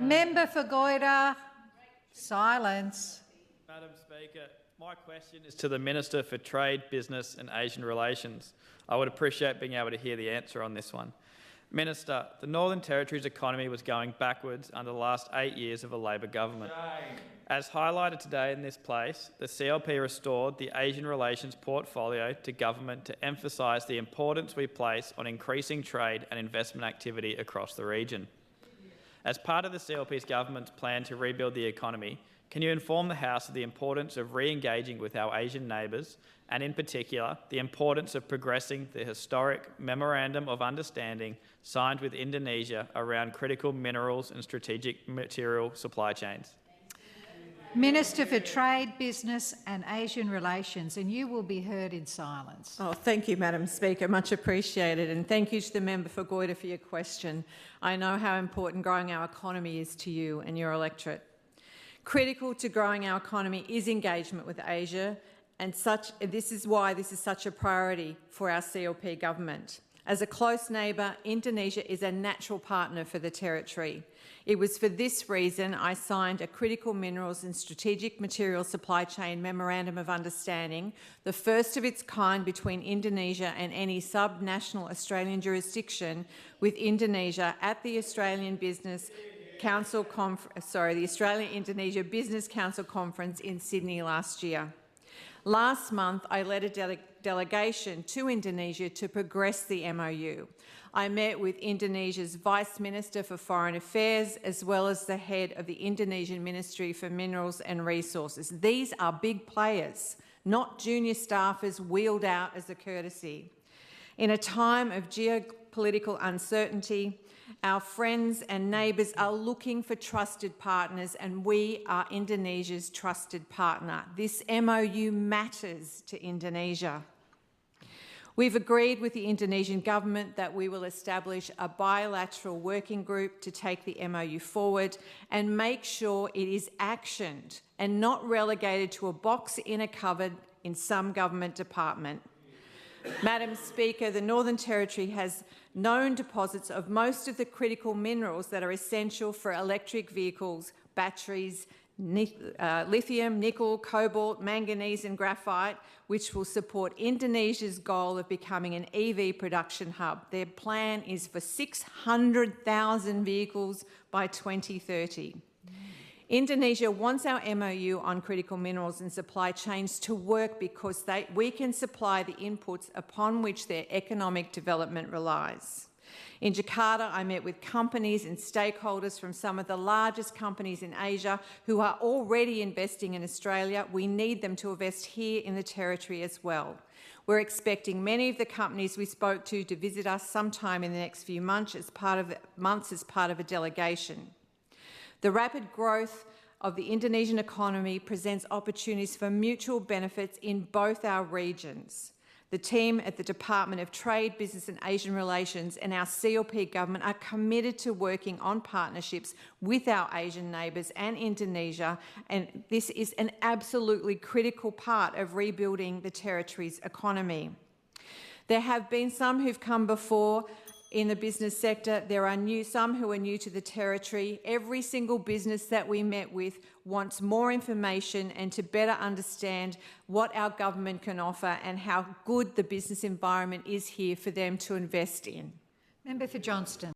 Member for Goyder. Silence. Madam Speaker, my question is to the Minister for Trade, Business and Asian Relations. I would appreciate being able to hear the answer on this one. Minister, the Northern Territory's economy was going backwards under the last 8 years of a Labor government. As highlighted today in this place, the CLP restored the Asian relations portfolio to government to emphasise the importance we place on increasing trade and investment activity across the region. As part of the CLP's government's plan to rebuild the economy, can you inform the House of the importance of re-engaging with our Asian neighbours and, in particular, the importance of progressing the historic Memorandum of Understanding signed with Indonesia around critical minerals and strategic material supply chains? Minister for Trade, Business and Asian Relations, and you will be heard in silence. Oh, thank you, Madam Speaker. Much appreciated. And thank you to the member for Goyder for your question. I know how important growing our economy is to you and your electorate. Critical to growing our economy is engagement with Asia, and this is why this is such a priority for our CLP government. As a close neighbour, Indonesia is a natural partner for the Territory. It was for this reason I signed a Critical Minerals and Strategic Materials Supply Chain Memorandum of Understanding, the first of its kind between Indonesia and any sub-national Australian jurisdiction, with Indonesia at the Australian Business Council the Australia-Indonesia Business Council Conference in Sydney last year. Last month, I led a delegation to Indonesia to progress the MOU. I met with Indonesia's Vice Minister for Foreign Affairs as well as the head of the Indonesian Ministry for Minerals and Resources. These are big players, not junior staffers wheeled out as a courtesy. In a time of geopolitical uncertainty, our friends and neighbours are looking for trusted partners, and we are Indonesia's trusted partner. This MOU matters to Indonesia. We've agreed with the Indonesian government that we will establish a bilateral working group to take the MOU forward and make sure it is actioned and not relegated to a box in a cupboard in some government department. Madam Speaker, the Northern Territory has known deposits of most of the critical minerals that are essential for electric vehicles, batteries, lithium, nickel, cobalt, manganese and graphite, which will support Indonesia's goal of becoming an EV production hub. Their plan is for 600,000 vehicles by 2030. Indonesia wants our MOU on critical minerals and supply chains to work because we can supply the inputs upon which their economic development relies. In Jakarta, I met with companies and stakeholders from some of the largest companies in Asia who are already investing in Australia. We need them to invest here in the Territory as well. We're expecting many of the companies we spoke to visit us sometime in the next few months as part of a delegation. The rapid growth of the Indonesian economy presents opportunities for mutual benefits in both our regions. The team at the Department of Trade, Business and Asian Relations and our CLP government are committed to working on partnerships with our Asian neighbours and Indonesia, and this is an absolutely critical part of rebuilding the Territory's economy. There have been some who've come before in the business sector. There are some who are new to the Territory. Every single business that we met with wants more information and to better understand what our government can offer and how good the business environment is here for them to invest in. Member for Johnston.